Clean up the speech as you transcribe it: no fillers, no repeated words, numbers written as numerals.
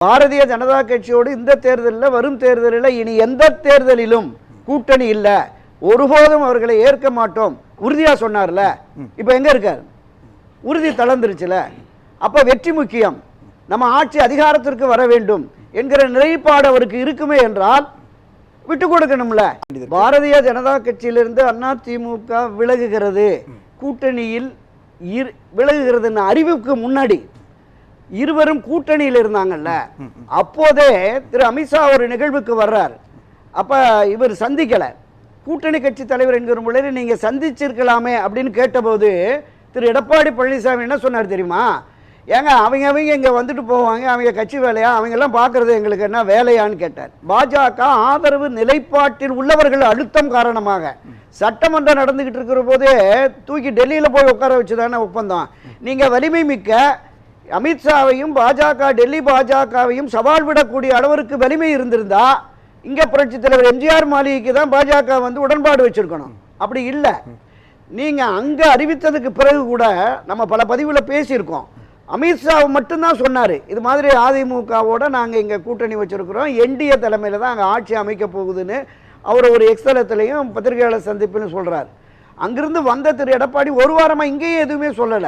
பாரதிய ஜனதா கட்சியோடு இந்த தேர்தலில் வரும் தேர்தலில் இனி எந்த தேர்தலிலும் கூட்டணி இல்லை, ஒருபோதும் அவர்களை ஏற்க மாட்டோம் உறுதியா சொன்னார்ல. இப்போ எங்க இருக்கார்? உறுதி தளர்ந்துருச்சுல. அப்ப வெற்றி முக்கியம், நம்ம ஆட்சி அதிகாரத்திற்கு வர வேண்டும் என்கிற நிலைப்பாடு அவருக்கு இருக்குமே என்றால் விட்டு கொடுக்கணும்ல. பாரதிய ஜனதா கட்சியிலிருந்து அதிமுக விலகுகிறது, கூட்டணியில் விலகுகிறதுன்னு அறிவுக்கு முன்னாடி இருவரும் கூட்டணியில் இருந்தாங்கல்ல, அப்போதே திரு அமித்ஷா ஒரு நிகழ்வுக்கு வர்றார். அப்ப இவர் சந்திக்கல, கூட்டணி கட்சி தலைவர் என்கிற முறையில் நீங்க சந்திச்சிருக்கலாமே அப்படின்னு கேட்டபோது திரு எடப்பாடி பழனிசாமி என்ன சொன்னார் தெரியுமா? ஏங்க அவங்க இங்க வந்துட்டு போவாங்க, அவங்க கட்சி வேலையா, அவங்க எல்லாம் பாக்குறது எங்களுக்கு என்ன வேலையான்னு கேட்டார். பாஜக ஆதரவு நிலைப்பாட்டில் உள்ளவர்கள் அழுத்தம் காரணமாக சட்டமன்றம் நடந்துகிட்டு இருக்கிற போதே தூக்கி டெல்லியில போய் உட்கார வச்சுதானே ஒப்பந்தம். நீங்க வலிமை மிக்க அமித்ஷாவையும் பாஜக டெல்லி பாஜகவையும் சவால் விடக்கூடிய அளவிற்கு வலிமை இருந்திருந்தா இங்க புரட்சி தலைவர் எம்ஜிஆர் மாளிகைக்கு தான் பாஜக வந்து உடன்பாடு வச்சிருக்கணும். அப்படி இல்லை. நீங்க அங்க அறிவித்ததுக்கு பிறகு கூட நம்ம பல பதிவுல பேசியிருக்கோம். அமித்ஷா மட்டும்தான் சொன்னாரு, இது மாதிரி அதிமுகவோட நாங்க இங்க கூட்டணி வச்சிருக்கிறோம், என்டிஏ தலைமையில தான் அங்க ஆட்சி அமைக்க போகுதுன்னு அவர் ஒரு எக்ஸலத்திலையும் பத்திரிகையாளர் சந்திப்புன்னு சொல்றாரு. அங்கிருந்து வந்த திரு எடப்பாடி ஒரு வாரமா இங்கேயே எதுவுமே சொல்லல.